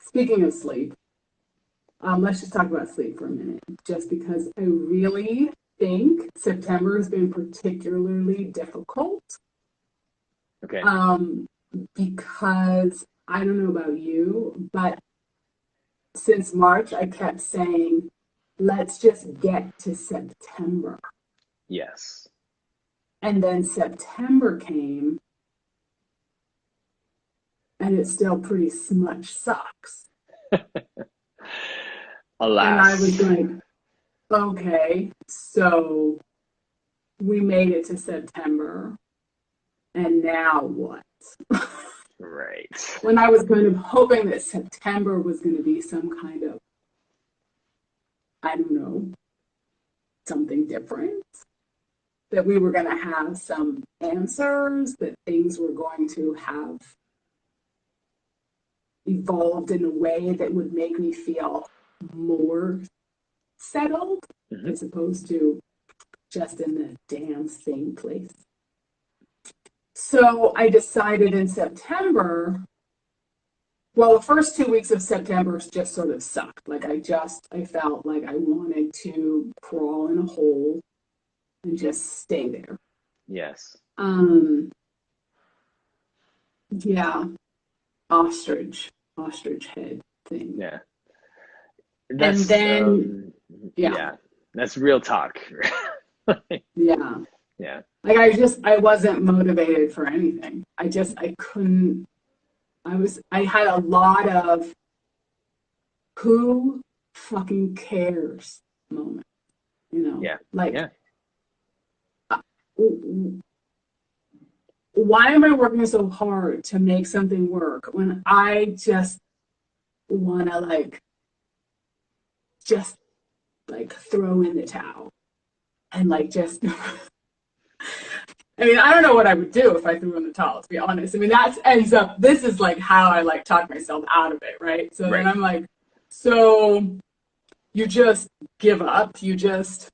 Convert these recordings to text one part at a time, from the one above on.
speaking of sleep, let's just talk about sleep for a minute, just because I really think September has been particularly difficult. Okay. Um, because I don't know about you, but since March, I kept saying, let's just get to September. Yes. And then September came, and it still pretty much sucks. And I was Alas. like, okay, so we made it to September, and now what? Right. When I was kind of hoping that September was going to be some kind of, I don't know, something different, that we were going to have some answers, that things were going to have evolved in a way that would make me feel more settled Hmm. as opposed to just in the damn same place. So I decided in September, well, the first 2 weeks of September just sort of sucked. Like I felt like I wanted to crawl in a hole and just stay there. Yes. Um, yeah, ostrich head thing. Yeah. And That's then, yeah, yeah. That's real talk. yeah. Yeah. Like I wasn't motivated for anything. I couldn't, I had a lot of who fucking cares moment, Yeah. like, Yeah. why am I working so hard to make something work when I just want to just throw in the towel and just I mean, I don't know what I would do if I threw in the towel, to be honest. I mean, this is how I talk myself out of it, right? So then Right. I'm like, so you just give up, you just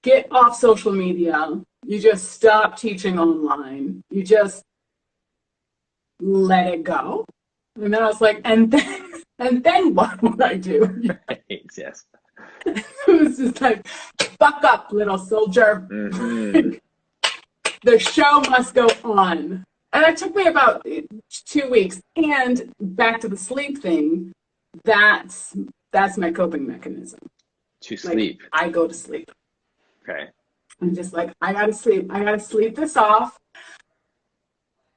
get off social media, you just stop teaching online, you just let it go. And then I was like, and then what would I do? Right. Yes. It was just like, buck up, little soldier. Hmm. The show must go on. And it took me about 2 weeks. And back to the sleep thing, that's my coping mechanism. To Like sleep. I go to sleep. Okay. I'm just like, I gotta sleep. I gotta sleep this off.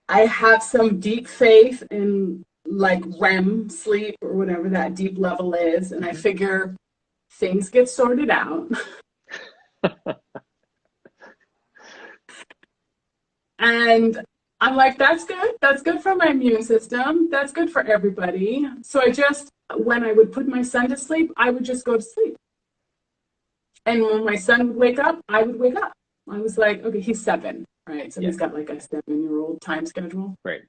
I have some deep faith in REM sleep or whatever that deep level is. And I Hmm. figure things get sorted out. And I'm like, that's good. That's good for my immune system. That's good for everybody. So when I would put my son to sleep, I would just go to sleep. And when my son would wake up, I would wake up. I was like, okay, he's 7, right? So Yeah. he's got a 7-year-old time schedule. Right.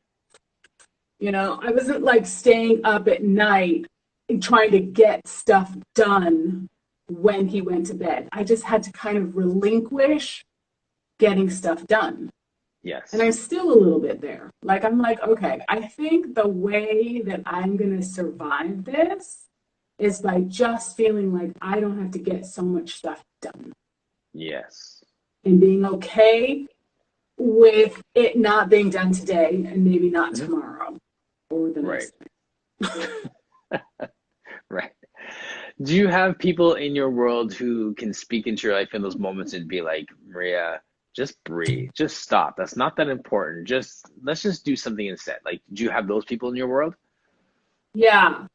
I wasn't staying up at night and trying to get stuff done when he went to bed. I just had to kind of relinquish getting stuff done. And Yes. I'm still a little bit there. I'm like, okay, I think the way that I'm going to survive this is by just feeling like I don't have to get so much stuff done Yes. and being okay with it not being done today and maybe not Hmm. tomorrow or the Right. next day. Right. Do you have people in your world who can speak into your life in those moments and be like, Maria, just breathe, just stop. That's not that important. Just let's just do something instead. Like, do you have those people in your world? Yeah,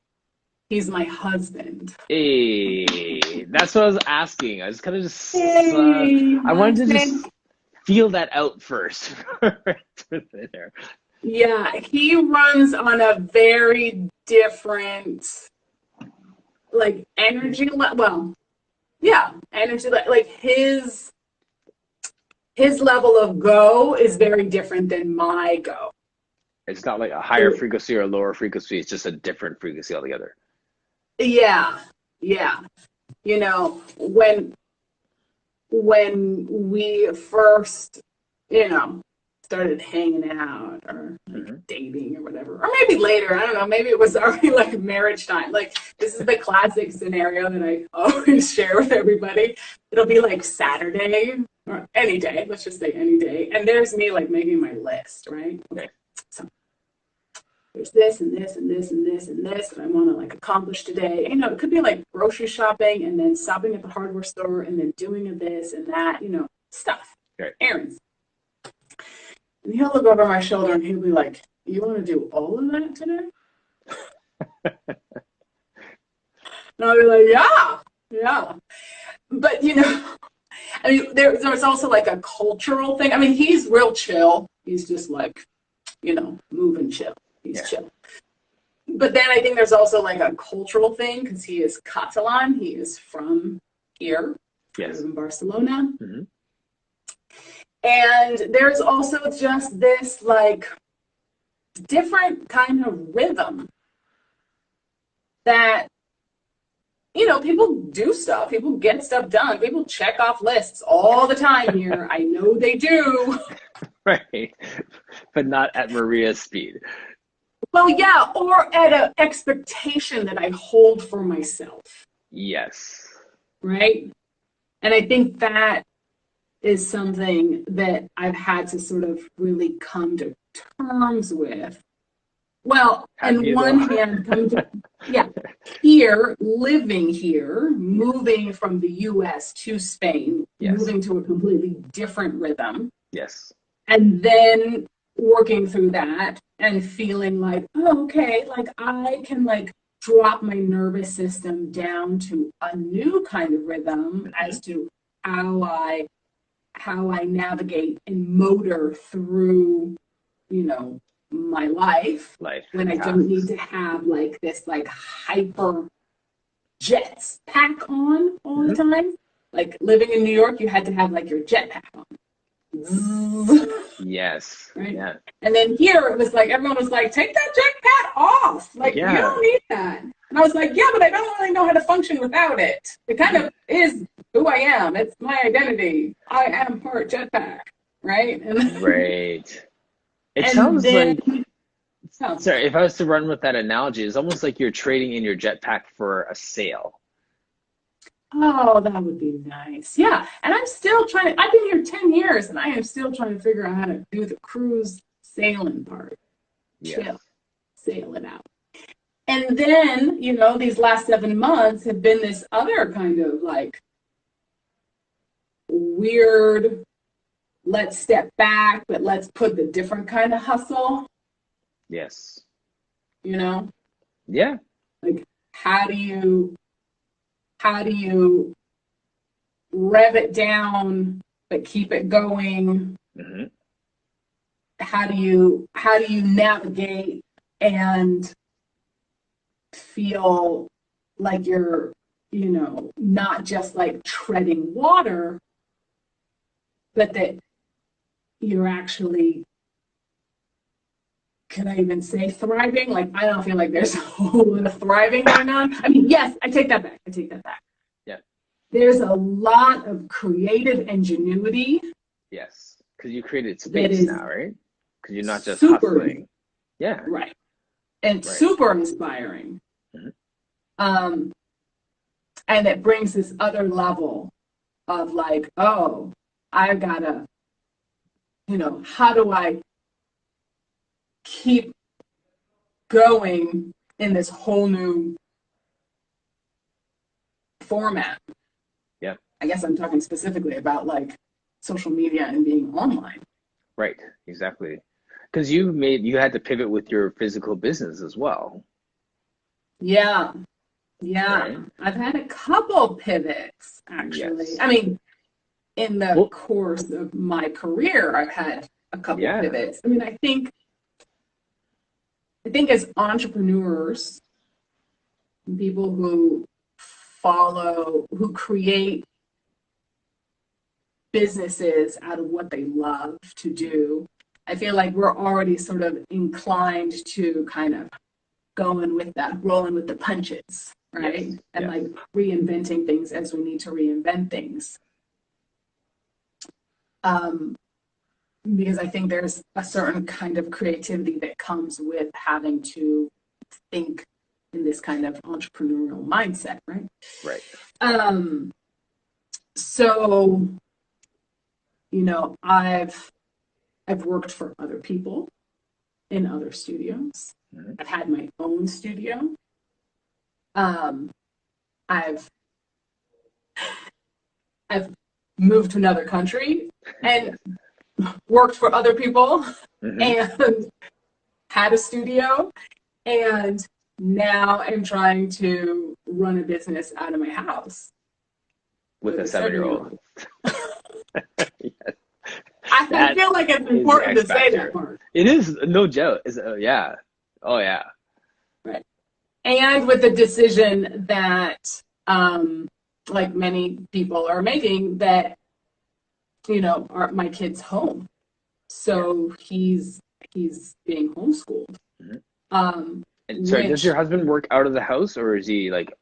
he's my husband. Hey, that's what I was asking. I just kind of Hey, I wanted to husband. just feel that out first. There. Yeah, he runs on a very different energy well, yeah, energy his level of go is very different than my go. It's not like a higher So frequency or a lower frequency. It's just a different frequency altogether. yeah, yeah. When we first, you know, started hanging out or like Hmm. dating or whatever. Or maybe later, I don't know, maybe it was already like marriage time. Like this is the classic scenario that I always share with everybody. It'll be like Saturday or any day, let's just say any day. And there's me like making my list, right? Okay. Okay. So there's this and this and this and this and this that I want to like accomplish today. You know, it could be like grocery shopping and then stopping at the hardware store and then doing this and that, you know, stuff, Okay. errands. And he'll look over my shoulder and he'll be like, "You want to do all of that today?" And I'll be like, "Yeah, yeah." But, you know, I mean, there's also like a cultural thing. I mean, he's real chill. He's just like, you know, move and chill. He's Yeah. chill. But then I think there's also like a cultural thing because he is Catalan. He is from here. I live Yes. in Barcelona. Hmm. And there's also just this like different kind of rhythm that, you know, people do stuff, people get stuff done, people check off lists all the time here. I know they do. Right. But not at Maria's speed. Well, yeah, or at an expectation that I hold for myself, Yes. right? And I think that is something that I've had to sort of really come to terms with. Well, Have on you though? one hand, come to, yeah, here, living here, moving from the US to Spain, Yes. moving to a completely different rhythm, Yes. and then working through that and feeling like, oh, okay, like I can like drop my nervous system down to a new kind of rhythm Hmm. as to how I navigate and motor through, you know, my life Life when I don't need tasks. to have like this like hyper jets pack on all the Hmm. time. Like living in New York, you had to have like your jet pack on. Zzz, Yes. right? Yeah. And then here it was like everyone was like, take that jet pack off. Like you Yeah. don't need that. And I was like, yeah, but I don't really know how to function without it. It kind of is who I am. It's my identity. I am part jetpack, right? Right. It And sounds then, like, oh, sorry, if I was to run with that analogy, it's almost like you're trading in your jetpack for a sail. oh, that would be nice. Yeah. And I'm still trying to, I've been here 10 years and I am still trying to figure out how to do the cruise sailing part. Yes. Chill, sail it out. And then, you know, these last 7 months have been this other kind of like weird, let's step back, but let's put the different kind of hustle, Yes. you know? Yeah. Like how do you rev it down but keep it going? Hmm. How do you navigate and feel like you're, you know, not just like treading water, but that you're actually, can I even say thriving? Like, I don't feel like there's a whole lot of thriving going on. I mean, yes, I take that back. I take that back. Yeah. There's a lot of creative ingenuity Yes. Because you created that space is now, right? Because you're not just super, hustling. Yeah. right, and Right. super inspiring. Hmm. Um, and it brings this other level of like, oh, I gotta, you know, how do I keep going in this whole new format? Yeah. I guess I'm talking specifically about like social media and being online. Right. Exactly. Because you had to pivot with your physical business as well, Yeah, yeah. right? I've had a couple pivots actually. Yes. I mean, in the Well, course of my career, I've had a couple yeah. pivots. I mean, I think as entrepreneurs, people who create businesses out of what they love to do, I feel like we're already sort of inclined to kind of going with that, rolling with the punches, right? Yes. And Yes. like reinventing things as we need to reinvent things. Um, because I think there's a certain kind of creativity that comes with having to think in this kind of entrepreneurial mindset, right? Right. So, you know, I've worked for other people in other studios. Mm-hmm. I've had my own studio. I've I've moved to another country and worked for other people Mm-hmm. and had a studio, and now I'm trying to run a business out of my house With a 7-year-old. Yes. I feel like it's Is the important X to say that factor. part. It is no joke. It's, yeah. Oh yeah. Right. And with the decision that, like many people are making, that, you know, my kid's home. So he's being homeschooled. Mm-hmm. And sorry, does Which, your husband work out of the house, or is he like?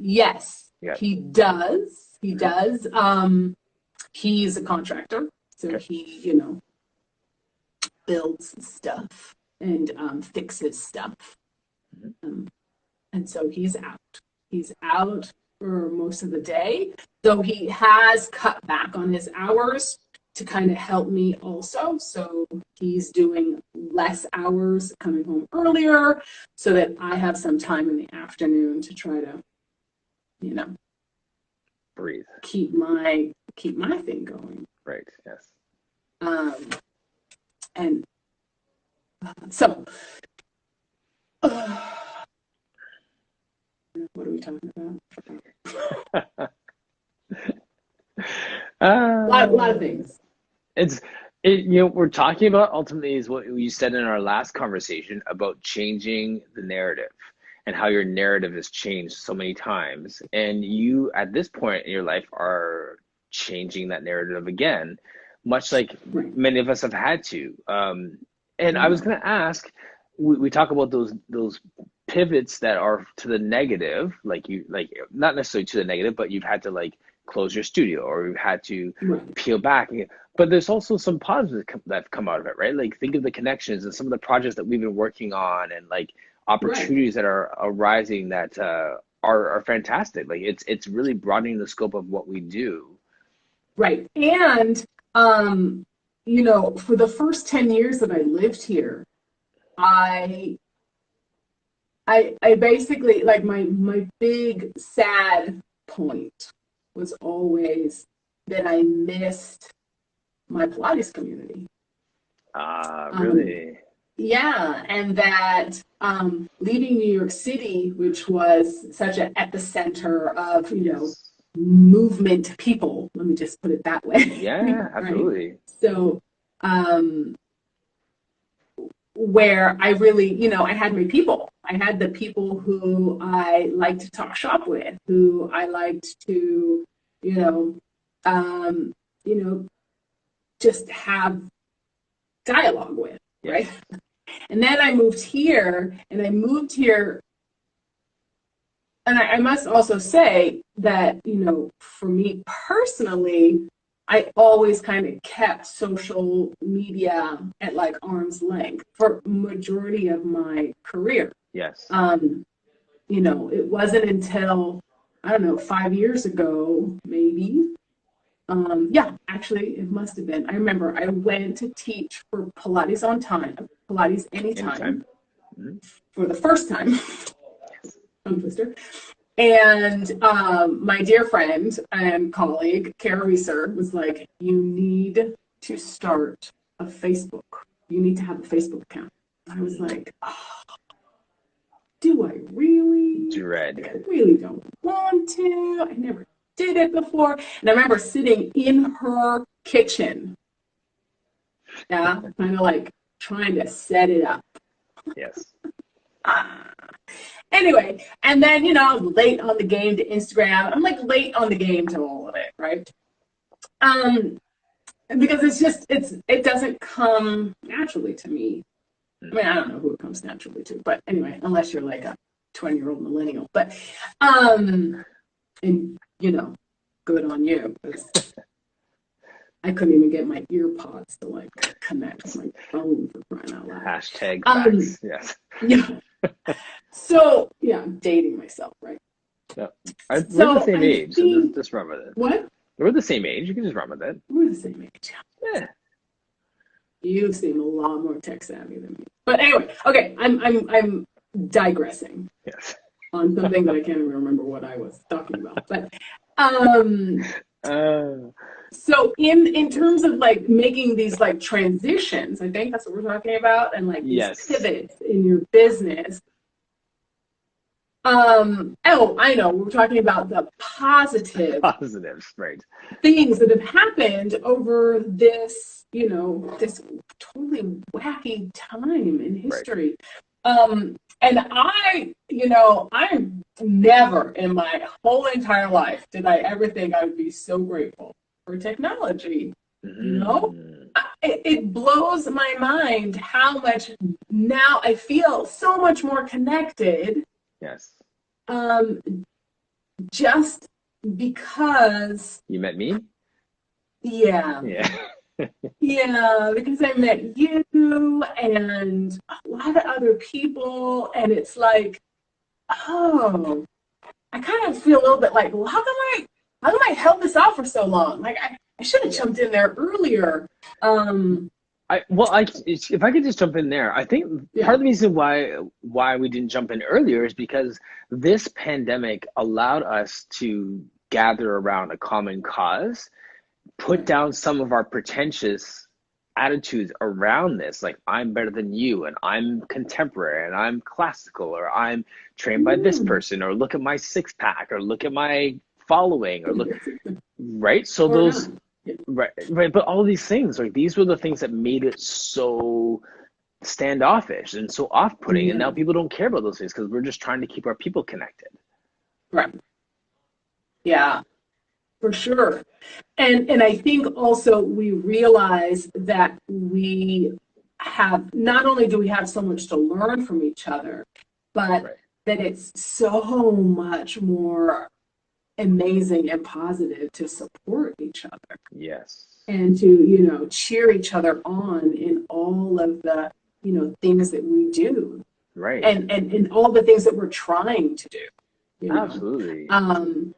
yes, Yeah. he does. He Mm-hmm. does. He's a contractor. So Okay. he, you know, builds stuff and fixes stuff. Um, and so he's out. He's out for most of the day, though he has cut back on his hours to kind of help me also. So he's doing less hours, coming home earlier, so that I have some time in the afternoon to try to, you know, Breathe. keep my thing going. Right. Yes. And so, what are we talking about? A lot of things. We're talking about ultimately is what you said in our last conversation about changing the narrative and how your narrative has changed so many times. And you, at this point in your life, are changing that narrative again, much like Right. many of us have had to. And I was going to ask, we talk about those pivots that are to the negative, like not necessarily to the negative, but you've had to like close your studio, or you've had to Right. peel back. But there's also some positives that have come out of it, right? Like think of the connections and some of the projects that we've been working on, and like opportunities that are arising that are fantastic. Like it's really broadening the scope of what we do. Right. And, you know, for the first 10 years that I lived here, I basically, like, my big sad point was always that I missed my Pilates community. Really? Yeah, and that leaving New York City, which was such an epicenter of, you know, Yes. movement people, let me just put it that way. Yeah, absolutely. Right? So, where I really, you know, I had my people. I had the people who I liked to talk shop with, who I liked to, you know, you know, just have dialogue with, right? Yes. And then I moved here, and I must also say that, you know, for me personally, I always kind of kept social media at like arm's length for majority of my career. Yes. You know, it wasn't until, I don't know, 5 years ago, maybe. Yeah, actually, it must have been. I remember I went to teach for Pilates on time, Pilates anytime, Anytime. Mm-hmm. for the first time, tongue twister. And my dear friend and colleague, Kara Reeser, was like, you need to start a Facebook. You need to have a Facebook account. I was like, oh, do I really? Dread. Like, I really don't want to. I never did it before. And I remember sitting in her kitchen, yeah, kind of like trying to set it up. Yes. Anyway, and then, you know, I was late on the game to Instagram. I'm like late on the game to all of it, right? Because it doesn't come naturally to me. I mean, I don't know who it comes naturally to, but anyway, unless you're like a 20-year-old millennial. But, and, you know, good on you. I couldn't even get my ear pods to like connect to my phone, for crying out loud. Hashtag Um, facts. Yes. yeah. So yeah, I'm dating myself, right? Yeah. We're the So same I age, so think just run with it. what? We're the same age. You can just run with it. We're the same age. Yeah. You seem a lot more tech savvy than me. But anyway, okay, I'm digressing Yes. on something that I can't even remember what I was talking about. But um Uh, so in terms of like making these like transitions, I think that's what we're talking about, and like these yes. pivots in your business. Oh, I know. We're talking about the positive Positives, right? things that have happened over this, this totally wacky time in Right. history. And I'm never in my whole entire life did I ever think I would be so grateful for technology. You know, Mm, it blows my mind how much now I feel so much more connected, yes. um, just because, You met me? yeah. Yeah. Yeah, because I met you and a lot of other people, and it's like, oh, I kind of feel a little bit like, well, how come I held this out for so long? Like I should have Yeah. jumped in there earlier. Um, If I could just jump in there, I think part yeah, of the reason why we didn't jump in earlier is because this pandemic allowed us to gather around a common cause, put right. down some of our pretentious attitudes around this, like I'm better than you, and I'm contemporary, and I'm classical, or I'm trained by this Mm. person, or look at my six pack, or look at my following, or look, right? So Or those, not. Yeah. right, but all these things, like these were the things that made it so standoffish and so off-putting, and now Yeah, people don't care about those things because we're just trying to keep our people connected. right. Yeah, for sure. And I think also we realize that we have not only do we have so much to learn from each other, but Right. that it's so much more amazing and positive to support each other Yes. and to, cheer each other on in all of the, things that we do Right. and all the things that we're trying to do, you know, Absolutely. um,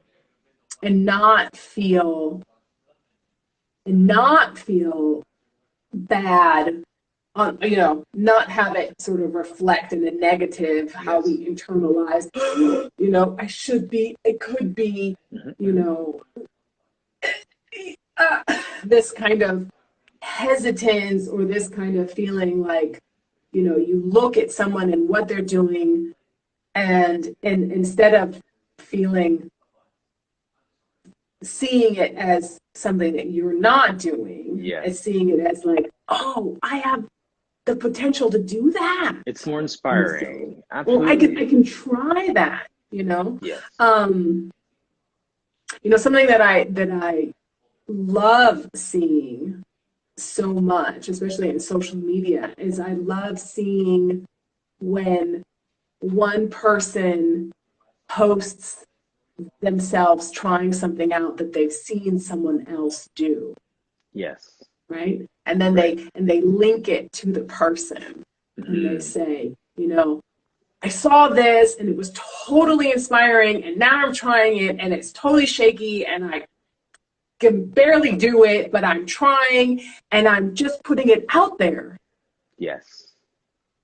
and not feel bad on, not have it sort of reflect in a negative how Yes. we internalize, I should be, it could be, Hmm. you Hmm. know, uh, this kind of hesitance or this kind of feeling like, you look at someone and what they're doing and instead of feeling seeing it as something that you're not doing, as Yes. seeing it as like, oh, I have the potential to do that It's more also. inspiring. Or I Absolutely. can try that, Yes. Um, something that I love seeing so much, especially in social media, is I love seeing when one person posts themselves trying something out that they've seen someone else do, Yes. right? And then Right. they link it to the person and they Hmm. say, I saw this and it was totally inspiring and now I'm trying it and it's totally shaky and I can barely do it, but I'm trying and I'm just putting it out there. Yes.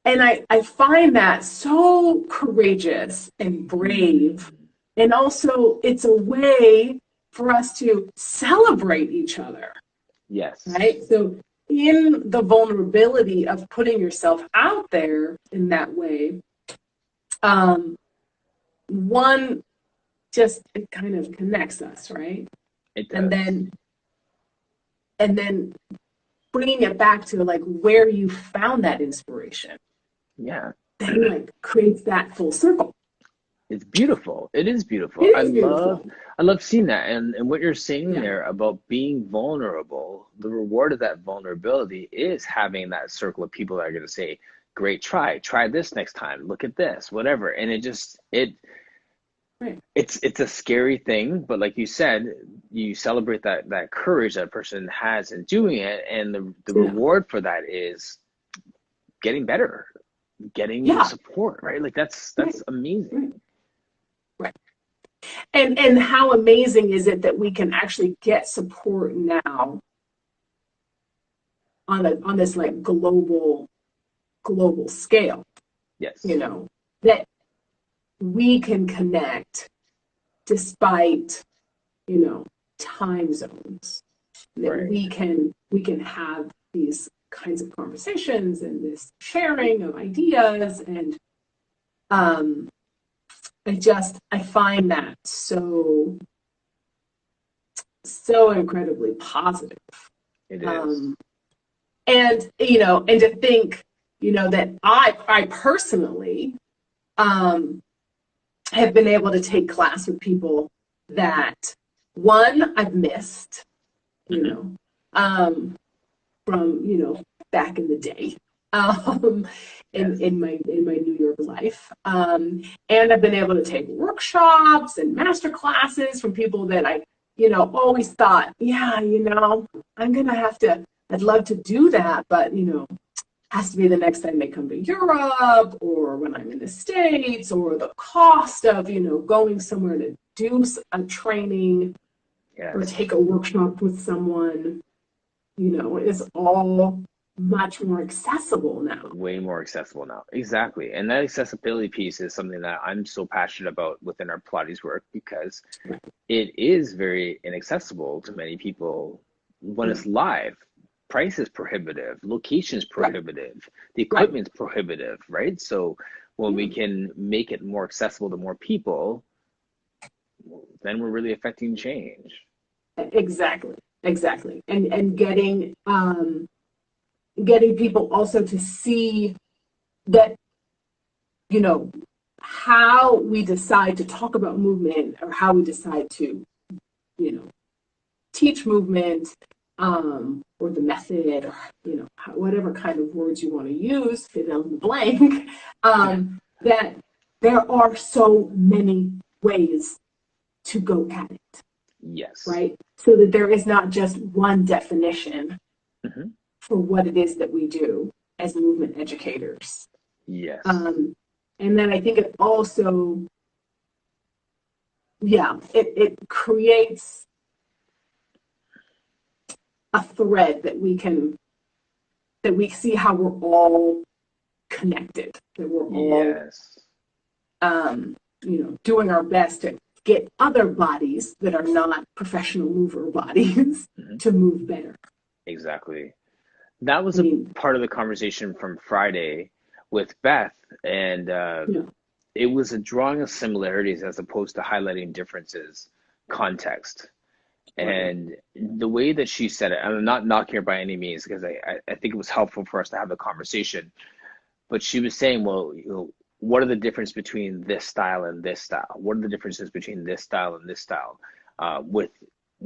And I find that so courageous and brave. Mm. And also, it's a way for us to celebrate each other, Yes. right? So, in the vulnerability of putting yourself out there in that way, um, one just it kind of connects us, right? It And does. then bringing it back to like where you found that inspiration, Yeah. then like creates that full circle. It's beautiful. It is It beautiful. is beautiful. I love seeing that. And what you're saying Yeah. there about being vulnerable, the reward of that vulnerability is having that circle of people that are going to say, great try this next time, look at this, whatever. And it right, it's a scary thing, but like you said, you celebrate that courage that person has in doing it, and the yeah, reward for that is getting better, getting yeah, support, right? Like right, that's amazing. right, right. And how amazing is it that we can actually get support now on this like global scale, you Yes, know, that we can connect despite, you know, time zones, that right. we can have these kinds of conversations and this sharing of ideas. And um I find that so incredibly positive. It is. um and and to think, that I personally um have been able to take class with people that, one, I've missed, you Hmm. know, um, from, back in the day, um, Yes. in my New York life. And I've been able to take workshops and master classes from people that I, always thought, yeah, I'm gonna have to, I'd love to do that, but, has to be the next time they come to Europe, or when I'm in the States, or the cost of, going somewhere to do a training or Yes. take a workshop with someone, is all much more accessible now. Way more accessible now. Exactly. And that accessibility piece is something that I'm so passionate about within our Pilates work, because it is very inaccessible to many people when Yeah. it's live. Price is prohibitive, location is Right, prohibitive, the right. equipment's prohibitive, right? So when we Yeah. can make it more accessible to more people, then we're really affecting change. Exactly, exactly. And getting people also to see that, you know, how we decide to talk about movement, or how we decide to, you know, teach movement, or the method, or, whatever kind of words you want to use, fill in the blank, that there are so many ways to go at it, Yes. right? So that there is not just one definition Hmm. for what it is that we do as movement educators. Yes. Um, and then I think it also, yeah, it creates a thread that we see how we're all connected, that we're all, Yes. doing our best to get other bodies that are not professional mover bodies Hmm. to move better. Exactly. That I was a mean, part of the conversation from Friday with Beth, and you know, it was a drawing of similarities as opposed to highlighting differences, context. right, And the way that she said it, I'm not knocking her by any means, because I think it was helpful for us to have the conversation. But she was saying, well, what are the difference between this style and this style? What are the differences between this style and this style?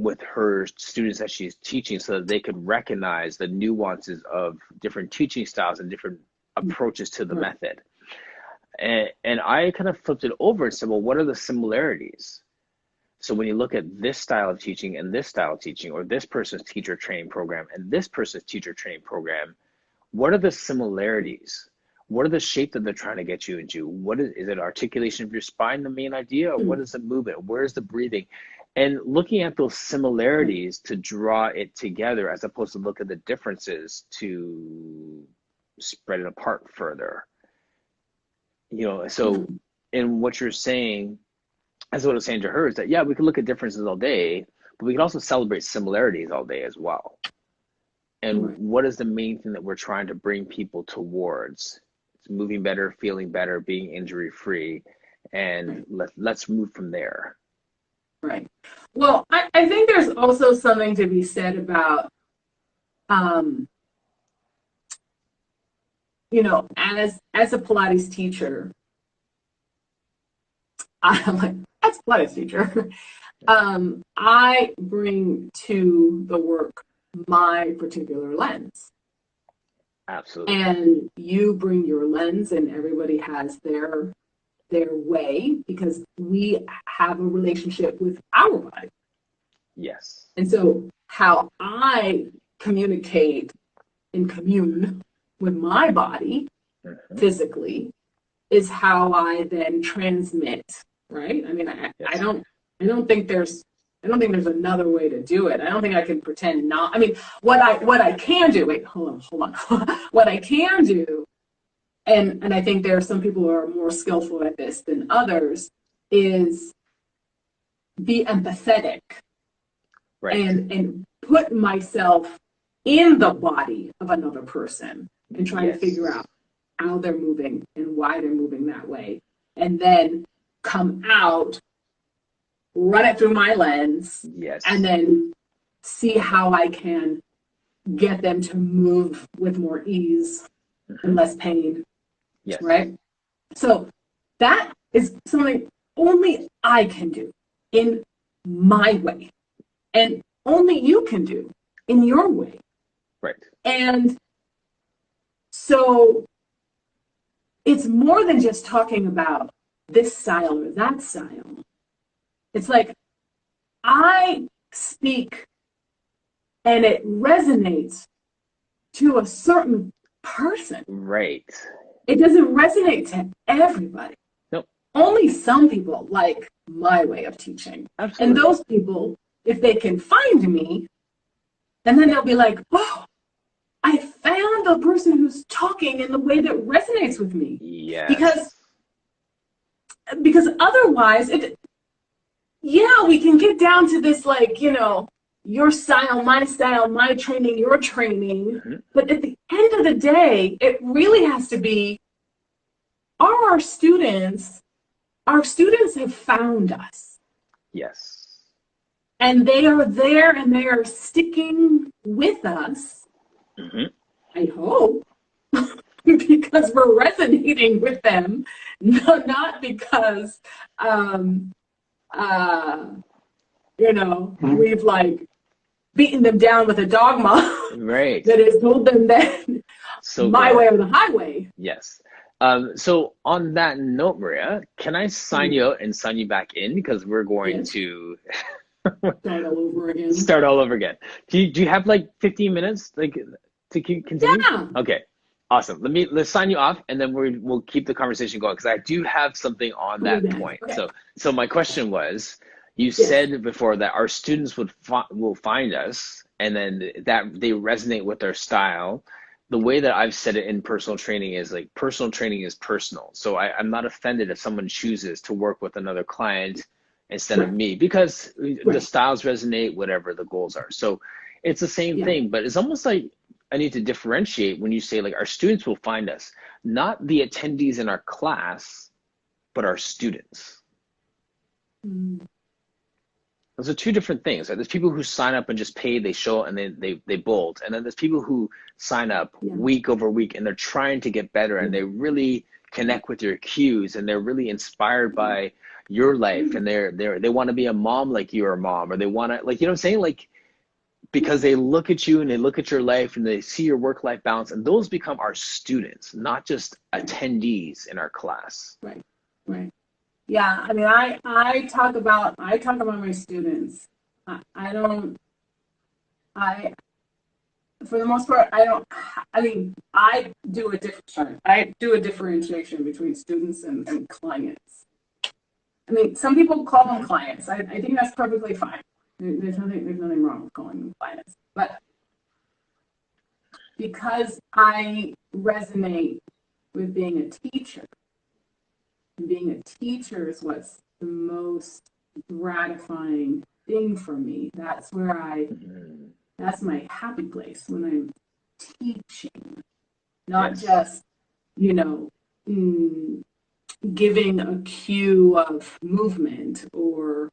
With her students that she's teaching, so that they could recognize the nuances of different teaching styles and different approaches to the right, method. And I kind of flipped it over and said, well, what are the similarities? So when you look at this style of teaching and this style of teaching, or this person's teacher training program and this person's teacher training program, what are the similarities? What are the shape that they're trying to get you into? What is it, articulation of your spine, the main idea? Or what is the movement? Where's the breathing? And looking at those right, similarities to draw it together, as opposed to look at the differences to spread it apart further. yeah, So in what you're saying, as what I was saying to her, is that, yeah, we can look at differences all day, but we can also celebrate similarities all day as well. And right, what is the main thing that we're trying to bring people towards? It's moving better, feeling better, being injury free, and right, let's move from there. right. Well, I think there's also something to be said about, um, as a Pilates teacher, I'm like, as a Pilates teacher, I bring to the work my particular lens. Absolutely. And you bring your lens, and everybody has their their way because we have a relationship with our body. Yes. And so how I communicate and commune with my body physically is how I then transmit, right? I mean, I don't think there's another way to do it. I don't think I can pretend not. I mean, what I can do, wait, hold on. What I can do, and I think there are some people who are more skillful at this than others, is be empathetic. Right. And put myself in the body of another person and try to figure out how they're moving and why they're moving that way. And then come out, run it through my lens, and then see how I can get them to move with more ease and less pain. Yes. Right? So that is something only I can do in my way. And only you can do in your way. Right. And so it's more than just talking about this style or that style. It's like I speak and it resonates to a certain person. Right. It doesn't resonate to everybody. Nope. Only some people like my way of teaching. Absolutely. And those people, if they can find me, and then they'll be like, oh, I found the person who's talking in the way that resonates with me. Yes. Because otherwise, we can get down to this, like, your style, my training, your training. But at the end of the day, it really has to be, are our students have found us. Yes. And they are there and they are sticking with us. I hope. Because we're resonating with them, not because we've like beaten them down with a dogma Right. that has told them that my way or the highway. Yes. So on that note, Maria, can I sign you out and sign you back in, because we're going to start all over again. Do you have like 15 minutes to continue? Yeah. Okay. Awesome. Let's sign you off, and then we'll keep the conversation going, because I do have something on that point. Okay. So my question was, you said before that our students will find us, and then that they resonate with our style. The way that I've said it in personal training is like, personal training is personal. So I'm not offended if someone chooses to work with another client instead of me, because the styles resonate, whatever the goals are. So it's the same thing, but it's almost like I need to differentiate when you say like our students will find us, not the attendees in our class, but our students. Those are two different things. Right? There's people who sign up and just pay, they show, and they bolt. And then there's people who sign up week over week, and they're trying to get better, and they really connect with your cues, and they're really inspired by your life, and they want to be a mom like you're a mom, or they want to, like, you know what I'm saying? Like, because they look at you and they look at your life and they see your work-life balance, and those become our students, not just attendees in our class. Right. Yeah, I mean, I talk about my students. For the most part, I do a differentiation between students and clients. I mean, some people call them clients. I think that's perfectly fine. There's nothing wrong with calling them clients. But because I resonate with being a teacher, and being a teacher is what's the most gratifying thing for me. That's that's my happy place, when I'm teaching, not just, giving a cue of movement, or,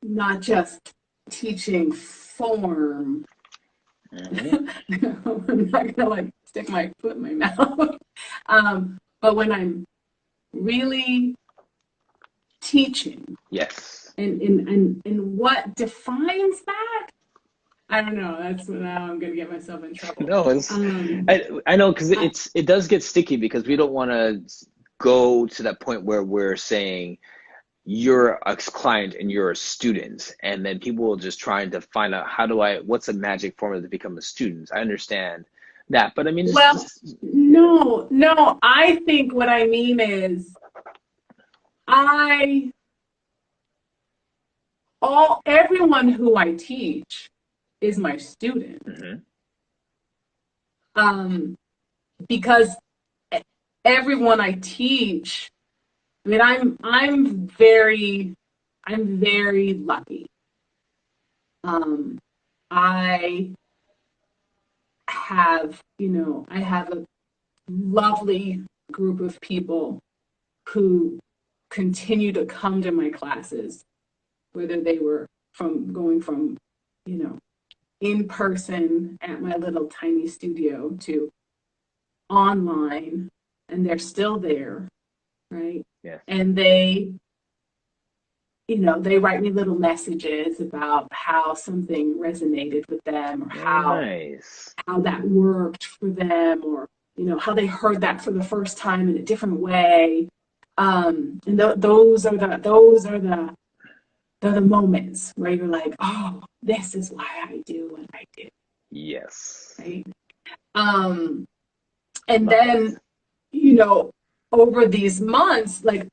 not just teaching form. I'm not gonna stick my foot in my mouth. But when I'm really teaching, yes, and what defines that I don't know. That's now I'm gonna get myself in trouble. No, I know because I, it does get sticky because we don't want to go to that point where we're saying you're a client and you're a student, and then people will just trying to find out what's a magic formula to become a student. I understand that, but I mean, well, just no, no. I think what I mean is I everyone who I teach is my student. mhm. Um, because everyone I teach, I mean, I'm very lucky. Um, I I have a lovely group of people who continue to come to my classes, whether they were going from, you know, in person at my little tiny studio to online, and they're still there, right? Yes. And they write me little messages about how something resonated with them, or Very nice. how that worked for them, or how they heard that for the first time in a different way. And those are the moments where you're like, oh, this is why I do what I do, Yes. right? Um, and Love it. then, over these months, back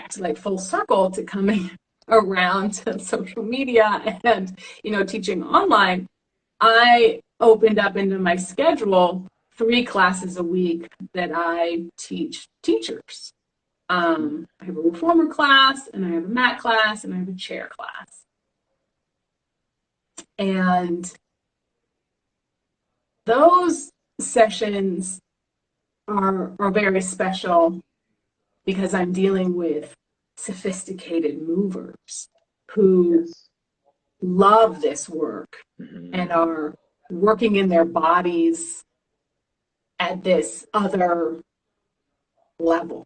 to like full circle to coming around to social media and, teaching online, I opened up into my schedule 3 classes a week that I teach teachers. I have a reformer class, and I have a mat class, and I have a chair class. And those sessions are very special because I'm dealing with sophisticated movers who Yes. love this work and Mhm. are working in their bodies at this other level,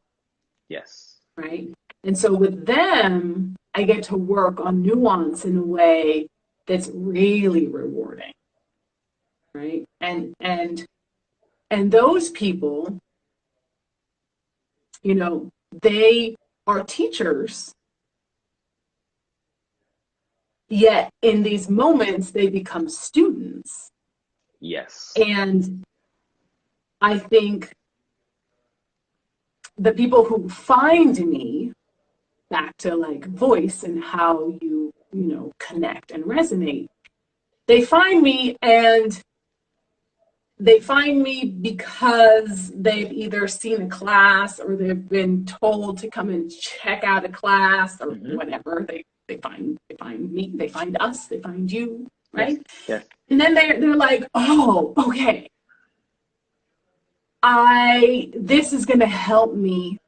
Yes. right? And so with them, I get to work on nuance in a way that's really rewarding, right? And those people, they are teachers, yet in these moments they become students. Yes. And I think the people who find me, back to like voice and how connect and resonate, they find me, and they find me because they've either seen a class, or they've been told to come and check out a class, or Hmm. whatever. They find me, they find us, they find you, Yes. right? Yes. And then they're like, oh, okay, this is going to help me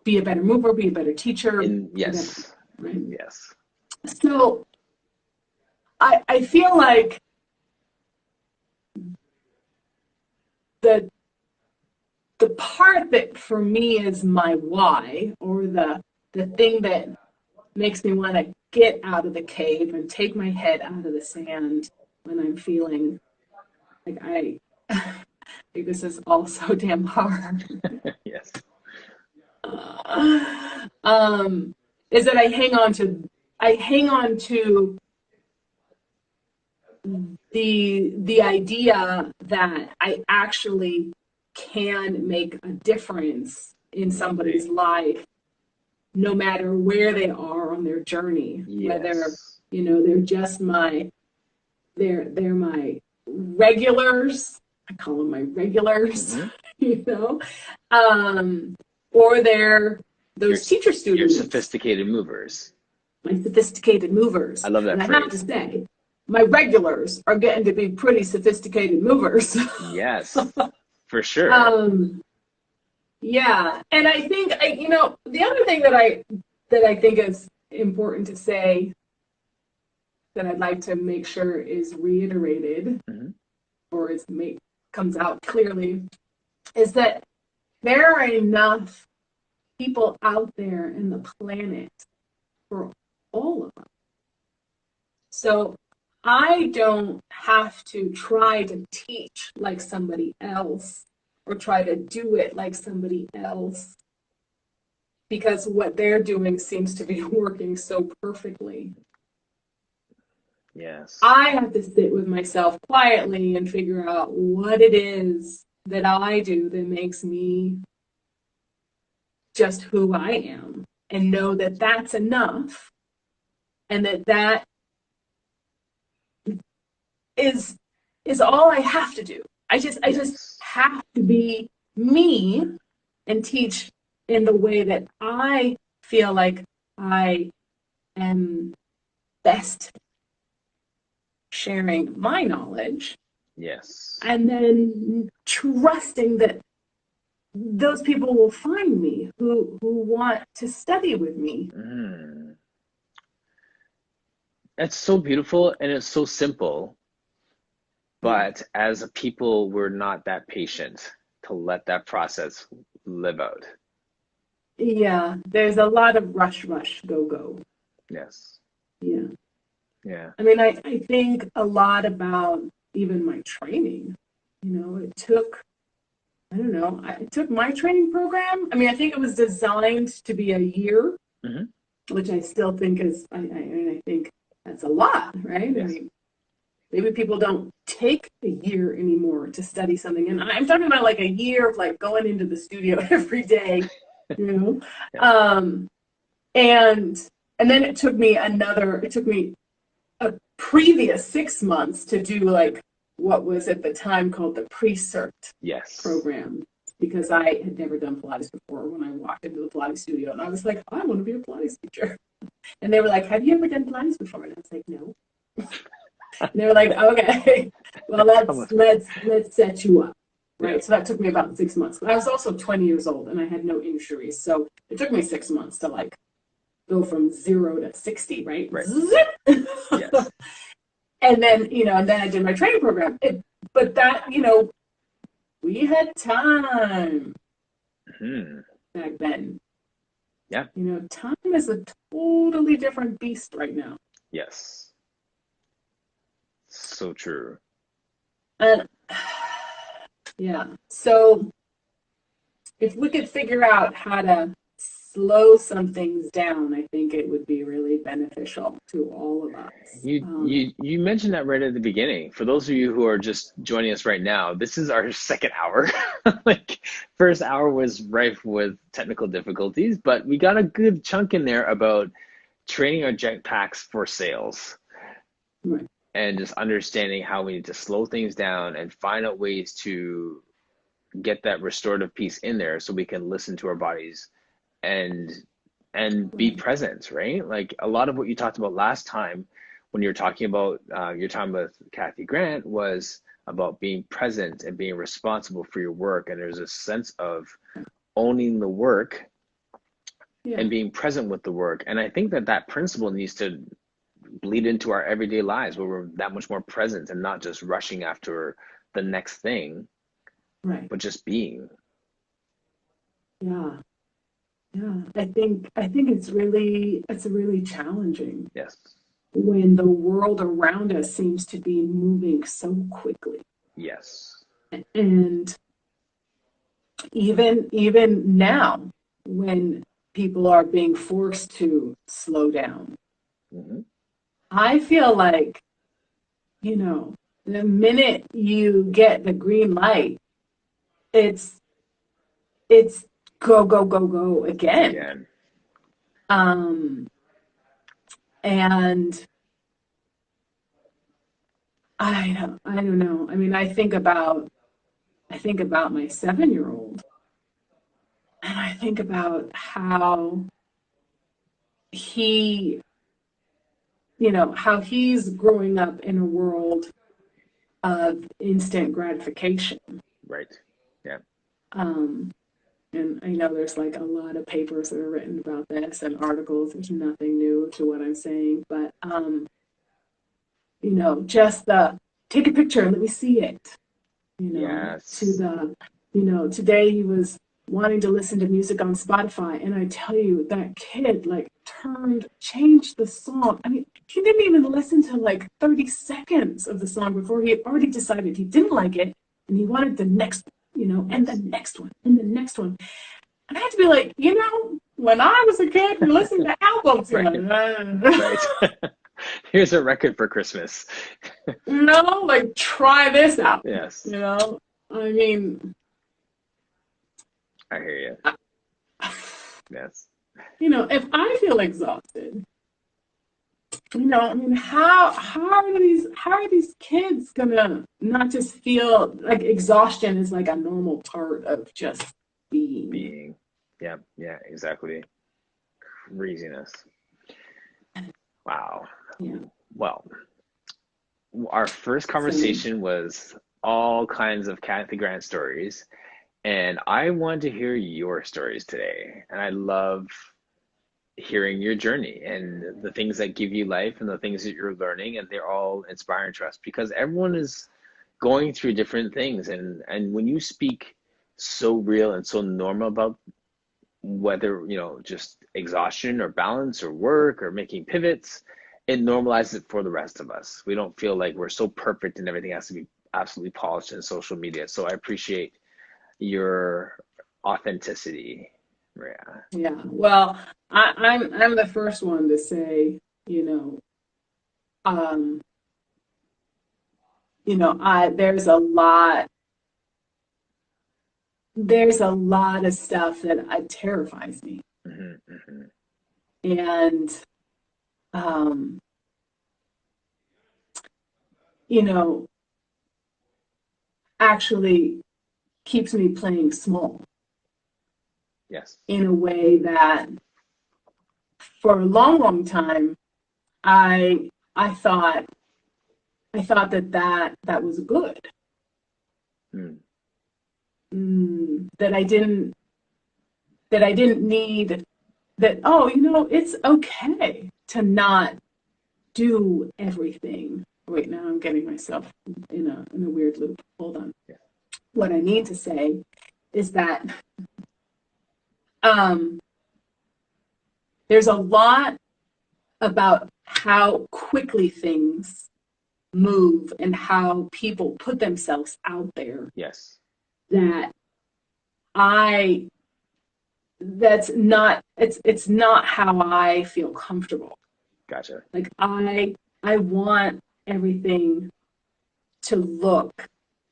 be a better mover, be a better teacher, whatever, Yes. right? Yes. So I feel like the the part that for me is my why, or the thing that makes me want to get out of the cave and take my head out of the sand when I'm feeling like I think this is all so damn hard. Yes. um, is that I hang on to the idea that I actually can make a difference in somebody's Lovely. life, no matter where they are on their journey, whether Yes. they're my regulars. I call them my regulars, Hmm. you know, um, or they're You're those teacher you're students, sophisticated movers. my sophisticated I movers. love And that I have to phrase. say, my regulars are getting to be pretty sophisticated movers. Yes, for sure. um, yeah, and I think the other thing that I think is important to say, that I'd like to make sure is reiterated, Hmm. or comes out clearly, is that there are enough people out there in the planet for all of us. So I don't have to try to teach like somebody else or try to do it like somebody else because what they're doing seems to be working so perfectly. Yes. I have to sit with myself quietly and figure out what it is that I do that makes me just who I am and know that that's enough and that that is is all I have to do. I just Yes. have to be me and teach in the way that I feel like I am best sharing my knowledge Yes. and then trusting that those people will find me who want to study with me. Mm. It's so beautiful and it's so simple, Yeah. but as a people, we're not that patient to let that process live out. Yeah, there's a lot of rush, rush, go, go. Yes. Yeah. Yeah. I mean, I think a lot about even my training. It took, I don't know, it took my training program. I mean, I think it was designed to be a year, Hmm. which I still think is, I think that's a lot, right? I Yes. mean, maybe people don't take a year anymore to study something. And I'm talking about like a year of like going into the studio every day, you know? Yeah. Um, and and then it took me a previous 6 months to do like what was at the time called the pre-cert Yes. program because I had never done Pilates before when I walked into the Pilates studio and I was like, I want to be a Pilates teacher. And they were like, have you ever done Pilates before? And I was like, no. And they were like, okay, well How let's much? let's let's set you up. Yeah. Right. So that took me about 6 months. I was also 20 years old and I had no injuries. So it took me 6 months to like go from 0 to 60, right? Right. Zip. Yes. And then I did my training program. But we had time Hmm. back then. Yeah. Time is a totally different beast right now. Yes. So true. And yeah, so if we could figure out how to slow some things down, I think it would be really beneficial to all of us. You mentioned that right at the beginning. For those of you who are just joining us right now, this is our second hour. Like first hour was rife with technical difficulties, but we got a good chunk in there about training our jetpacks for sales Right. and just understanding how we need to slow things down and find out ways to get that restorative piece in there so we can listen to our bodies and be Right. present, right? Like a lot of what you talked about last time when you were talking about your time with Kathy Grant was about being present and being responsible for your work. And there's a sense of owning the work Yeah. and being present with the work. And I think that that principle needs to bleed into our everyday lives where we're that much more present and not just rushing after the next thing, Right. but just being. Yeah. Yeah. I think it's really challenging Yes. when the world around us seems to be moving so quickly. Yes. And even now, when people are being forced to slow down, Hmm. I feel like, you know, the minute you get the green light, it's it's go, go, go, go again. Again. Um, and I don't know. I mean, I think about my 7-year old, and I think about how he, how he's growing up in a world of instant gratification. Right. Yeah. Um, and I know there's like a lot of papers that are written about this and articles. There's nothing new to what I'm saying, but just the take a picture, let me see it. To Yes. the, today he was wanting to listen to music on Spotify. And I tell you, that kid like changed the song. I mean, he didn't even listen to like 30 seconds of the song before he had already decided he didn't like it and he wanted the next one, and the next one and the next one. And I had to be like, when I was a kid, we listened to albums. Right. Right. Here's a record for Christmas. Like try this out. Yes. I mean, I hear you. Yes. If I feel exhausted, I mean, how are these kids gonna not just feel like exhaustion is like a normal part of just being? Yeah, exactly. Craziness. Wow. Yeah. Well, our first conversation was all kinds of Kathy Grant stories, and I want to hear your stories today. And I love hearing your journey and the things that give you life and the things that you're learning, and they're all inspiring to us because everyone is going through different things. And when you speak so real and so normal about whether, just exhaustion or balance or work or making pivots, it normalizes it for the rest of us. We don't feel like we're so perfect and everything has to be absolutely polished in social media. So I appreciate your authenticity, Maria. Yeah. Well, I'm the first one to say, there's a lot of stuff that terrifies me. Mm-hmm, mm-hmm. And actually keeps me playing small. Yes. In a way that for a long, long time, I thought that was good. That I didn't need that. Oh, it's okay to not do everything. Wait, now I'm getting myself in a weird loop. Hold on. Yeah. What I need to say is that there's a lot about how quickly things move and how people put themselves out there. Yes. That's not it's not how I feel comfortable. Gotcha. Like I want everything to look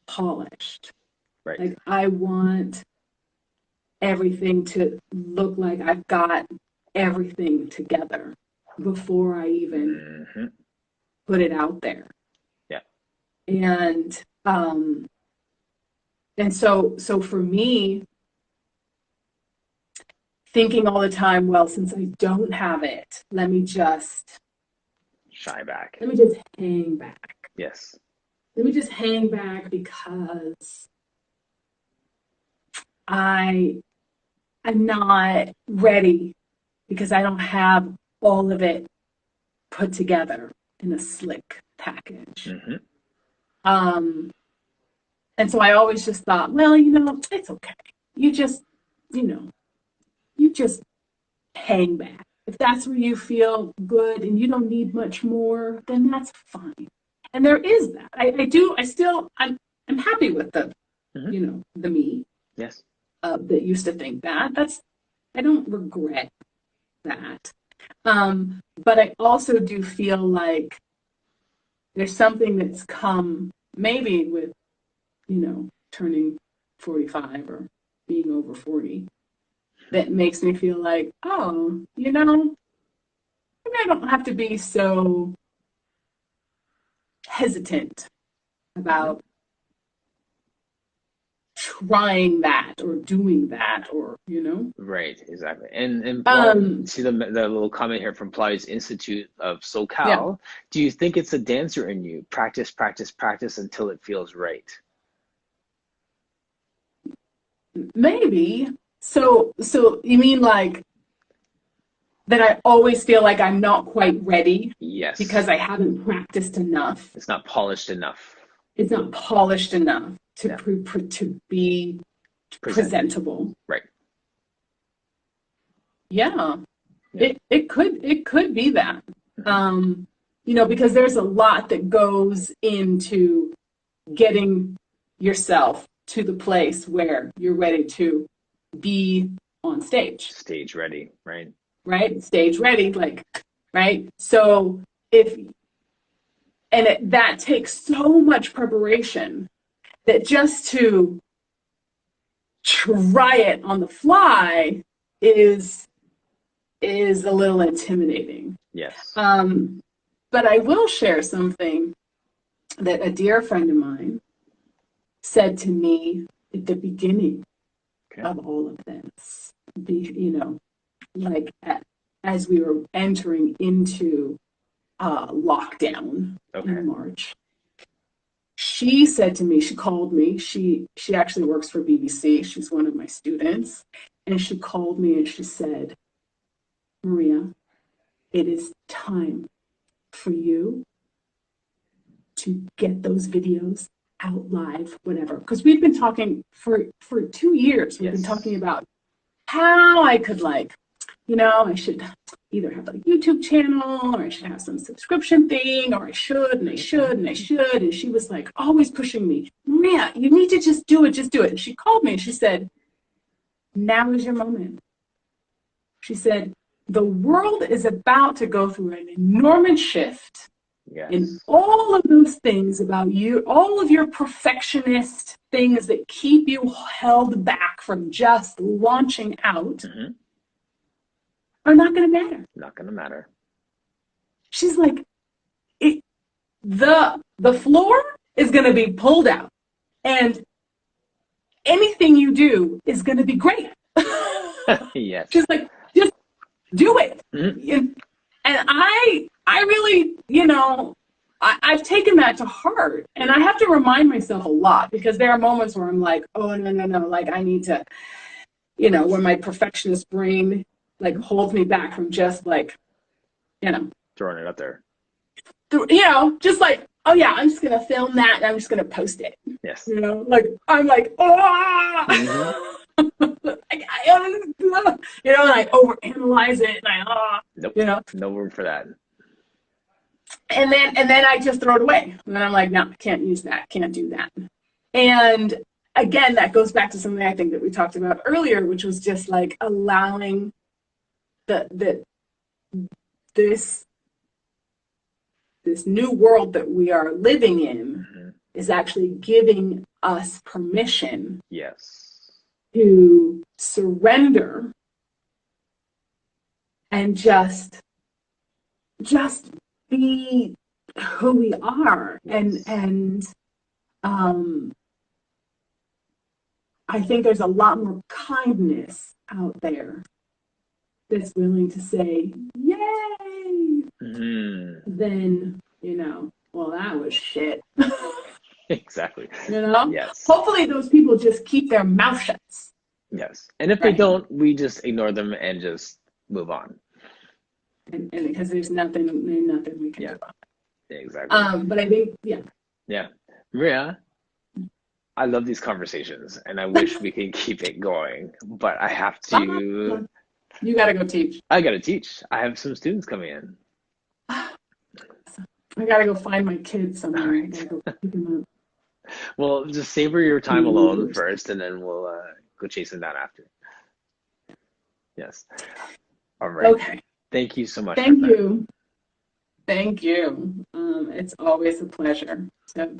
polished. Right. Like I want everything to look like I've got everything together before I even put it out there. Yeah. And so for me, thinking all the time, well, since I don't have it, let me just shy back. Let me just hang back. Yes. Let me just hang back because I'm not ready, because I don't have all of it put together in a slick package. And so I always just thought, well, it's okay. You just hang back. If that's where you feel good and you don't need much more, then that's fine. And there is that. I'm happy with the me. Yes. That used to think that. I don't regret that. But I also do feel like there's something that's come maybe with, turning 45 or being over 40 that makes me feel like, oh, maybe I don't have to be so hesitant about trying that or doing that, or Right, exactly. And see the little comment here from Pilates Institute of SoCal. Yeah. Do you think it's a dancer in you? Practice until it feels right. Maybe. So you mean like that I always feel like I'm not quite ready? Yes. Because I haven't practiced enough. It's not polished enough. It's not polished enough to be presentable. Right. Yeah. Yeah. It could be that. Mhm. Because there's a lot that goes into getting yourself to the place where you're ready to be on stage, Stage ready, right? right? Stage ready, like, right? So if that takes so much preparation that just to try it on the fly is a little intimidating. Yes. But I will share something that a dear friend of mine said to me at the beginning Okay. of all of this. Like as we were entering into lockdown Okay. in March. She said to me, she called me. She actually works for BBC. She's one of my students, and she called me and she said, "Maria, it is time for you to get those videos out live, whatever." Because we've been talking for 2 years. We've been talking Yes. about how I could I should either have a YouTube channel or I should have some subscription thing or I should and I Mhm, should mhm. and I should. And she was like always pushing me, "Maria, you need to just do it, just do it." And she called me and she said, "Now is your moment." She said, "The world is about to go through an enormous shift in Yes. all of those things about you, all of your perfectionist things that keep you held back from just launching out Hmm. are not going to matter." Not gonna matter. She's like, it, the floor is going to be pulled out, and anything you do is going to be great. Yes. She's like, just do it. Mhm. And I really, I've taken that to heart, and I have to remind myself a lot because there are moments where I'm like, oh no no no, like I need to, when my perfectionist brain like holds me back from just like, you know, Throwing it up there. just like, oh yeah, I'm just gonna film that and I'm just gonna post it. Yes. Like I'm like, Hmm. oh, and I overanalyze it, and Nope. you know, No room for that. and then I just throw it away, and then I'm like, no, I can't use that, can't do that. And again, that goes back to something I think that we talked about earlier, which was just like allowing the this this new world that we are living in Hmm. is actually giving us permission Yes. to surrender and just be who we are. and Yes. and um I think there's a lot more kindness out there that's willing to say yay Hmm. than well, that was shit. Exactly. you know Yes. hopefully those people just keep their mouth shut, Yes. And if they right? don't, we just ignore them and just move on. And because there's nothing we can do Yeah. about Exactly. it. But I think, yeah. Yeah. Maria, I love these conversations and I wish we could keep it going, but I have to, You got to go teach. I gotta teach. I have some students coming in. I got to go find my kids All somewhere. I got right. to go pick them Well, just savor your time alone up. first and then we'll go chase them down after. Yes. All right. Okay. Thank you so much, my Thank friend. you. Thank you. It's always a pleasure to,